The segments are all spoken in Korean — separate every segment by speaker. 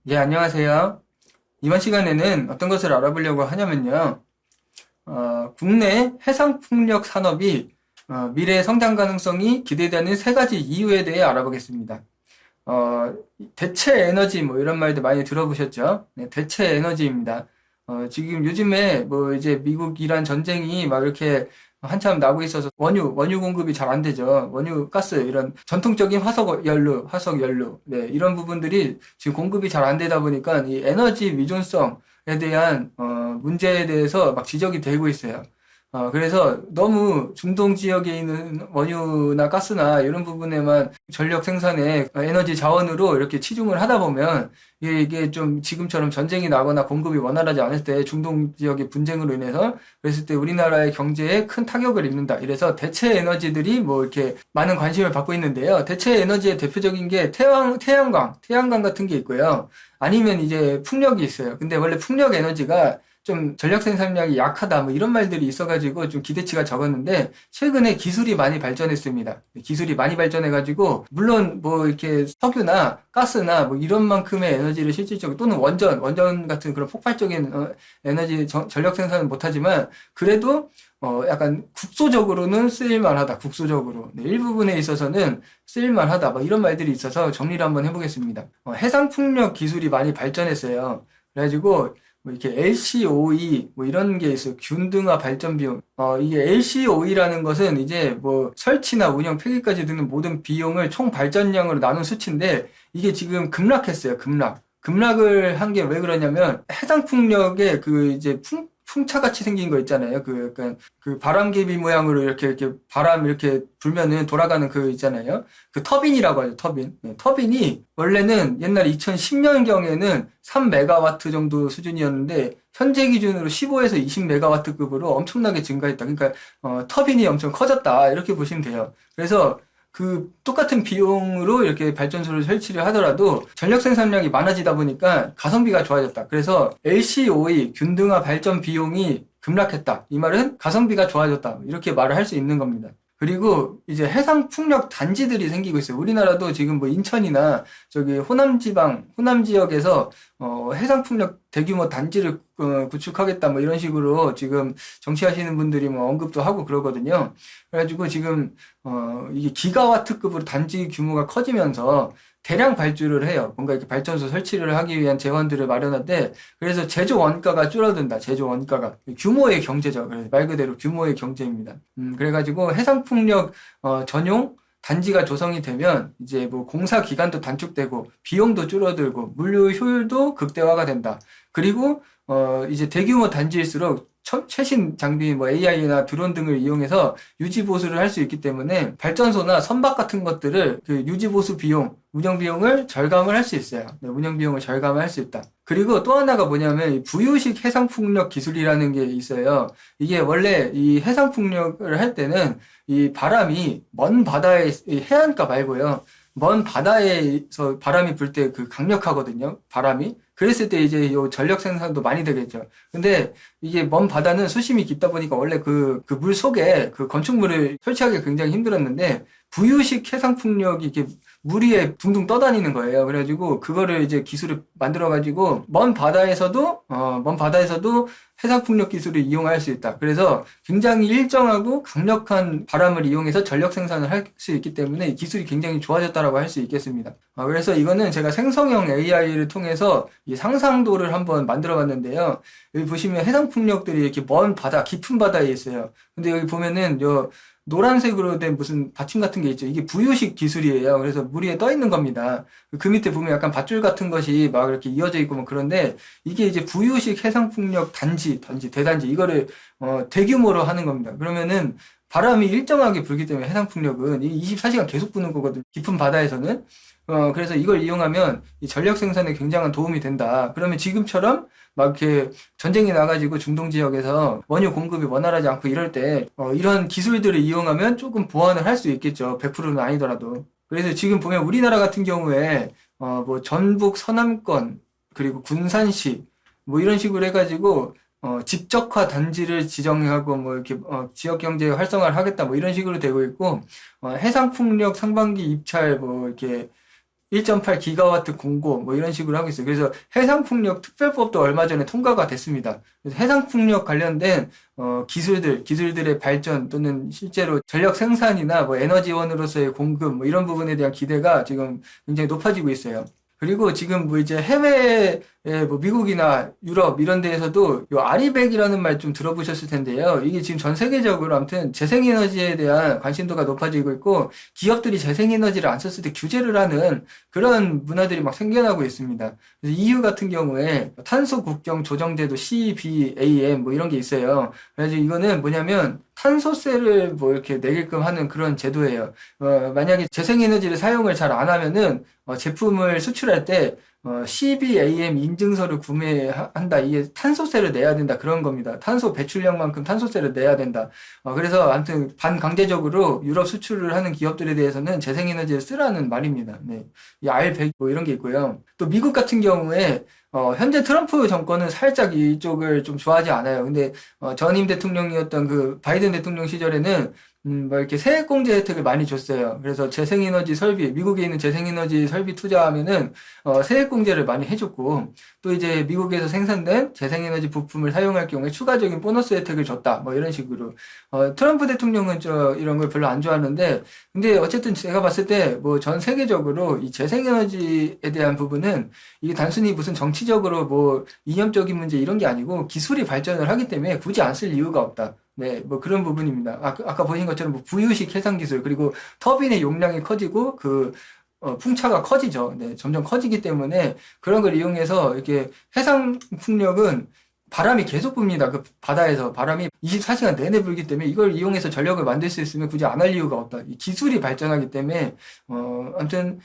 Speaker 1: 예, 안녕하세요. 이번 시간에는 어떤 것을 알아보려고 하냐면요. 국내 해상풍력 산업이 미래 성장 가능성이 기대되는 세 가지 이유에 대해 알아보겠습니다. 어, 대체 에너지 뭐 이런 말도 많이 들어보셨죠? 네, 대체 에너지입니다. 지금 요즘에 뭐 이제 미국 이란 전쟁이 막 이렇게 한참 나고 있어서 원유 공급이 잘 안 되죠. 원유 가스 이런 전통적인 화석 연료, 네, 이런 부분들이 지금 공급이 잘 안 되다 보니까 이 에너지 위존성에 대한 문제에 대해서 막 지적이 되고 있어요. 그래서 너무 중동 지역에 있는 원유나 가스나 이런 부분에만 전력 생산에 에너지 자원으로 이렇게 치중을 하다 보면 이게 좀 지금처럼 전쟁이 나거나 공급이 원활하지 않을 때 중동 지역의 분쟁으로 인해서 그랬을 때 우리나라의 경제에 큰 타격을 입는다. 이래서 대체 에너지들이 뭐 이렇게 많은 관심을 받고 있는데요. 대체 에너지의 대표적인 게 태양광 같은 게 있고요. 아니면 이제 풍력이 있어요. 근데 원래 풍력 에너지가 좀 전력 생산량이 약하다 뭐 이런 말들이 있어가지고 좀 기대치가 적었는데 최근에 기술이 많이 발전했습니다. 기술이 많이 발전해가지고 물론 뭐 이렇게 석유나 가스나 뭐 이런 만큼의 에너지를 실질적으로 또는 원전 같은 그런 폭발적인 에너지 전력 생산은 못하지만 그래도 약간 국소적으로는 쓰일만하다. 국소적으로 네, 일부분에 있어서는 쓰일만하다. 뭐 이런 말들이 있어서 정리를 한번 해보겠습니다. 해상 풍력 기술이 많이 발전했어요. 그래가지고 뭐 이렇게 LCOE 뭐 이런 게 있어요. 균등화 발전 비용. 이게 LCOE라는 것은 이제 뭐 설치나 운영 폐기까지 드는 모든 비용을 총 발전량으로 나눈 수치인데 이게 지금 급락했어요. 급락을 한 게 왜 그러냐면 해상 풍력의 그 이제 풍차같이 생긴 거 있잖아요. 그 약간 그 바람개비 모양으로 이렇게 바람 이렇게 불면은 돌아가는 그 있잖아요. 그 터빈이라고 하죠. 터빈. 네, 터빈이 원래는 옛날 2010년경에는 3메가와트 정도 수준이었는데 현재 기준으로 15에서 20메가와트급으로 엄청나게 증가했다. 그러니까 터빈이 엄청 커졌다. 이렇게 보시면 돼요. 그래서 그 똑같은 비용으로 이렇게 발전소를 설치를 하더라도 전력 생산량이 많아지다 보니까 가성비가 좋아졌다. 그래서 LCOE 균등화 발전 비용이 급락했다. 이 말은 가성비가 좋아졌다. 이렇게 말을 할 수 있는 겁니다. 그리고 이제 해상 풍력 단지들이 생기고 있어요. 우리나라도 지금 뭐 인천이나 저기 호남 지역에서 해상 풍력 대규모 단지를 구축하겠다 뭐 이런 식으로 지금 정치하시는 분들이 뭐 언급도 하고 그러거든요. 그래가지고 지금 이게 기가와트급으로 단지 규모가 커지면서 대량 발주를 해요. 뭔가 이렇게 발전소 설치를 하기 위한 재원들을 마련하는데 그래서 제조 원가가 줄어든다. 제조 원가가 규모의 경제죠. 그래서 말 그대로 규모의 경제입니다. 그래가지고 해상풍력 전용 단지가 조성이 되면 이제 뭐 공사 기간도 단축되고 비용도 줄어들고 물류 효율도 극대화가 된다. 그리고 이제 대규모 단지일수록 최신 장비 뭐 AI나 드론 등을 이용해서 유지 보수를 할 수 있기 때문에 발전소나 선박 같은 것들을 그 유지 보수 비용, 운영 비용을 절감을 할 수 있어요. 네, 운영 비용을 절감을 할 수 있다. 그리고 또 하나가 뭐냐면 이 부유식 해상 풍력 기술이라는 게 있어요. 이게 원래 이 해상 풍력을 할 때는 이 바람이 먼 바다에 이 해안가 말고요. 먼 바다에서 바람이 불 때 그 강력하거든요. 바람이. 그랬을 때 이제 요 전력 생산도 많이 되겠죠. 근데 이게 먼 바다는 수심이 깊다 보니까 원래 그 물 속에 그 건축물을 설치하기 굉장히 힘들었는데 부유식 해상풍력이 이렇게 물 위에 둥둥 떠다니는 거예요. 그래가지고 그거를 이제 기술을 만들어가지고 먼 바다에서도 해상풍력 기술을 이용할 수 있다. 그래서 굉장히 일정하고 강력한 바람을 이용해서 전력 생산을 할 수 있기 때문에 이 기술이 굉장히 좋아졌다라고 할 수 있겠습니다. 그래서 이거는 제가 생성형 AI를 통해서 이 상상도를 한번 만들어 봤는데요. 여기 보시면 해상풍력들이 이렇게 먼 바다, 깊은 바다에 있어요. 근데 여기 보면은 요 노란색으로 된 무슨 받침 같은 게 있죠. 이게 부유식 기술이에요. 그래서 물 위에 떠 있는 겁니다. 그 밑에 보면 약간 밧줄 같은 것이 막 이렇게 이어져 있고 뭐 그런데 이게 이제 부유식 해상풍력 대단지 이거를 대규모로 하는 겁니다. 그러면은 바람이 일정하게 불기 때문에 해상풍력은 이 24시간 계속 부는 거거든요. 깊은 바다에서는. 그래서 이걸 이용하면 이 전력 생산에 굉장한 도움이 된다. 그러면 지금처럼 막 이렇게 전쟁이 나가지고 중동 지역에서 원유 공급이 원활하지 않고 이럴 때, 이런 기술들을 이용하면 조금 보완을 할 수 있겠죠. 100%는 아니더라도. 그래서 지금 보면 우리나라 같은 경우에, 뭐 전북 서남권, 그리고 군산시, 뭐 이런 식으로 해가지고, 집적화 단지를 지정하고 뭐 이렇게 지역 경제 활성화를 하겠다 뭐 이런 식으로 되고 있고 해상풍력 상반기 입찰 뭐 이렇게 1.8 기가와트 공고 뭐 이런 식으로 하고 있어요. 그래서 해상풍력 특별법도 얼마 전에 통과가 됐습니다. 그래서 해상풍력 관련된 기술들의 발전 또는 실제로 전력 생산이나 뭐 에너지원으로서의 공급 뭐 이런 부분에 대한 기대가 지금 굉장히 높아지고 있어요. 그리고 지금 뭐 이제 해외에 뭐 미국이나 유럽 이런 데에서도 요 아리백이라는 말 좀 들어보셨을 텐데요. 이게 지금 전 세계적으로 아무튼 재생에너지에 대한 관심도가 높아지고 있고 기업들이 재생에너지를 안 썼을 때 규제를 하는 그런 문화들이 막 생겨나고 있습니다. 그래서 EU 같은 경우에 탄소 국경 조정제도 CBAM 뭐 이런 게 있어요. 그래서 이거는 뭐냐면 탄소세를 뭐 이렇게 내게끔 하는 그런 제도예요. 만약에 재생에너지를 사용을 잘 안 하면은 제품을 수출할 때 CBAM 인증서를 구매한다. 이게 탄소세를 내야 된다. 그런 겁니다. 탄소 배출량만큼 탄소세를 내야 된다. 그래서 아무튼 반강제적으로 유럽 수출을 하는 기업들에 대해서는 재생에너지를 쓰라는 말입니다. 네. 이 R100 뭐 이런 게 있고요. 또 미국 같은 경우에 현재 트럼프 정권은 살짝 이쪽을 좀 좋아하지 않아요. 근데 전임 대통령이었던 그 바이든 대통령 시절에는 뭐 이렇게 세액공제 혜택을 많이 줬어요. 그래서 재생에너지 설비, 미국에 있는 재생에너지 설비 투자하면은 세액공제를 많이 해줬고, 또 이제 미국에서 생산된 재생에너지 부품을 사용할 경우에 추가적인 보너스 혜택을 줬다. 뭐 이런 식으로. 트럼프 대통령은 이런 걸 별로 안 좋아하는데, 근데 어쨌든 제가 봤을 때 뭐 전 세계적으로 이 재생에너지에 대한 부분은 이게 단순히 무슨 정치적으로 뭐 이념적인 문제 이런 게 아니고 기술이 발전을 하기 때문에 굳이 안 쓸 이유가 없다. 네, 뭐 그런 부분입니다. 아까 보신 것처럼 뭐 부유식 해상 기술, 그리고 터빈의 용량이 커지고 풍차가 커지죠. 네, 점점 커지기 때문에 그런 걸 이용해서 이렇게 해상 풍력은 바람이 계속 붑니다. 그 바다에서 바람이 24시간 내내 불기 때문에 이걸 이용해서 전력을 만들 수 있으면 굳이 안 할 이유가 없다. 이 기술이 발전하기 때문에 아무튼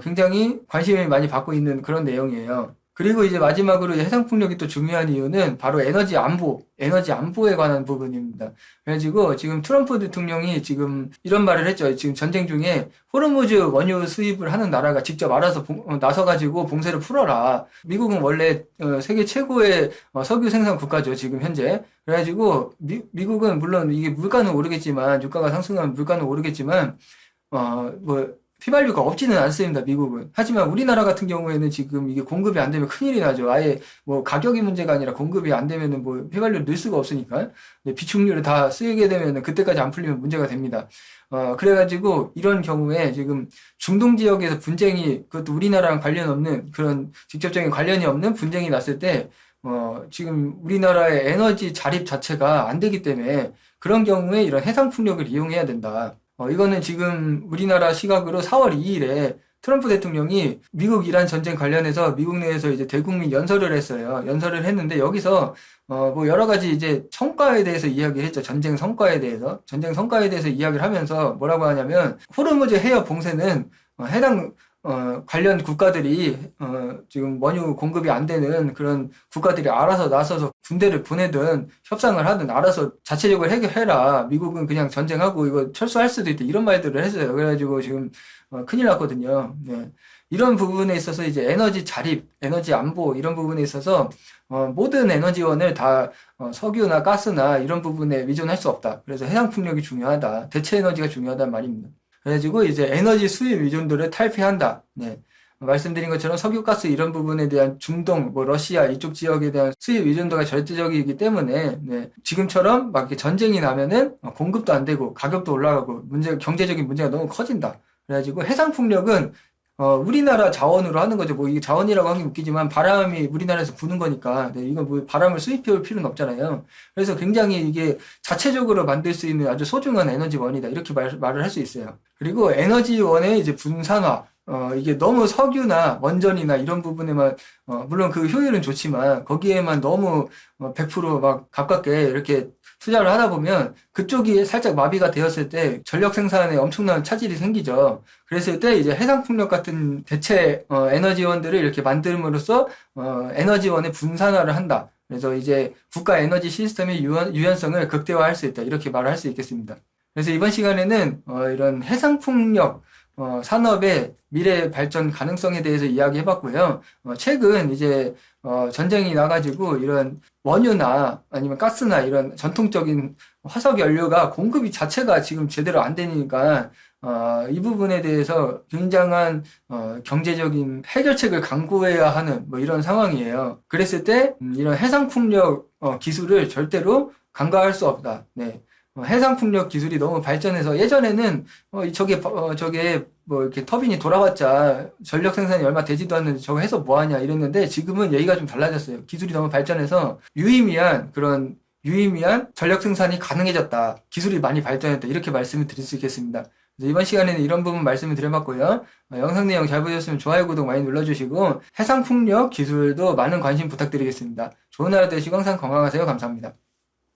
Speaker 1: 굉장히 관심을 많이 받고 있는 그런 내용이에요. 그리고 이제 마지막으로 해상풍력이 또 중요한 이유는 바로 에너지 안보에 관한 부분입니다. 그래가지고 지금 트럼프 대통령이 지금 이런 말을 했죠. 지금 전쟁 중에 호르무즈 원유 수입을 하는 나라가 직접 알아서 나서가지고 봉쇄를 풀어라. 미국은 원래 세계 최고의 석유 생산 국가죠. 지금 현재. 그래가지고 미국은 물론 이게 물가는 오르겠지만 유가가 상승하면 물가는 오르겠지만 뭐 휘발유가 없지는 않습니다, 미국은. 하지만 우리나라 같은 경우에는 지금 이게 공급이 안 되면 큰일이 나죠. 아예 뭐 가격이 문제가 아니라 공급이 안 되면은 뭐 휘발유를 넣을 수가 없으니까. 비축유를 다 쓰게 되면은 그때까지 안 풀리면 문제가 됩니다. 그래가지고 이런 경우에 지금 중동 지역에서 분쟁이, 그것도 우리나라랑 관련 없는 그런 직접적인 관련이 없는 분쟁이 났을 때, 지금 우리나라의 에너지 자립 자체가 안 되기 때문에 그런 경우에 이런 해상 풍력을 이용해야 된다. 이거는 지금 우리나라 시각으로 4월 2일에 트럼프 대통령이 미국 이란 전쟁 관련해서 미국 내에서 이제 대국민 연설을 했어요. 연설을 했는데 여기서 뭐 여러 가지 이제 성과에 대해서 이야기를 했죠. 전쟁 성과에 대해서 이야기를 하면서 뭐라고 하냐면 호르무즈 해협 봉쇄는 해당 관련 국가들이 지금 원유 공급이 안 되는 그런 국가들이 알아서 나서서 군대를 보내든 협상을 하든 알아서 자체적으로 해결해라. 미국은 그냥 전쟁하고 이거 철수할 수도 있다. 이런 말들을 했어요. 그래가지고 지금 큰일 났거든요. 네. 이런 부분에 있어서 이제 에너지 자립, 에너지 안보 이런 부분에 있어서 모든 에너지원을 다 석유나 가스나 이런 부분에 의존할 수 없다. 그래서 해상 풍력이 중요하다. 대체 에너지가 중요하다는 말입니다. 그래가지고 이제 에너지 수입 의존도를 탈피한다. 네. 말씀드린 것처럼 석유, 가스 이런 부분에 대한 중동, 뭐 러시아 이쪽 지역에 대한 수입 의존도가 절대적이기 때문에 네. 지금처럼 막 이렇게 전쟁이 나면은 공급도 안 되고 가격도 올라가고 경제적인 문제가 너무 커진다. 그래가지고 해상 풍력은 우리나라 자원으로 하는 거죠. 뭐 이게 자원이라고 하기 웃기지만 바람이 우리나라에서 부는 거니까 네, 이건 뭐 바람을 수입해올 필요는 없잖아요. 그래서 굉장히 이게 자체적으로 만들 수 있는 아주 소중한 에너지원이다. 이렇게 말을 할 수 있어요. 그리고 에너지원의 이제 분산화. 이게 너무 석유나 원전이나 이런 부분에만, 물론 그 효율은 좋지만, 거기에만 너무 100%막 가깝게 이렇게 투자를 하다 보면, 그쪽이 살짝 마비가 되었을 때 전력 생산에 엄청난 차질이 생기죠. 그랬을 때 이제 해상풍력 같은 대체 에너지원들을 이렇게 만듦으로써 에너지원의 분산화를 한다. 그래서 이제 국가 에너지 시스템의 유연성을 극대화할 수 있다. 이렇게 말을 할 수 있겠습니다. 그래서 이번 시간에는 이런 해상풍력 산업의 미래 발전 가능성에 대해서 이야기해봤고요. 최근 이제 전쟁이 나가지고 이런 원유나 아니면 가스나 이런 전통적인 화석 연료가 공급이 자체가 지금 제대로 안 되니까 이 부분에 대해서 굉장한 경제적인 해결책을 강구해야 하는 뭐 이런 상황이에요. 그랬을 때 이런 해상풍력 기술을 절대로 간과할 수 없다. 네. 해상풍력 기술이 너무 발전해서 예전에는 저게 뭐 이렇게 터빈이 돌아봤자 전력 생산이 얼마 되지도 않는데 저거 해서 뭐 하냐 이랬는데 지금은 얘기가 좀 달라졌어요. 기술이 너무 발전해서 유의미한 전력 생산이 가능해졌다. 기술이 많이 발전했다. 이렇게 말씀을 드릴 수 있겠습니다. 이번 시간에는 이런 부분 말씀을 드려봤고요. 영상 내용 잘 보셨으면 좋아요, 구독 많이 눌러주시고 해상풍력 기술도 많은 관심 부탁드리겠습니다. 좋은 하루 되시고 항상 건강하세요. 감사합니다.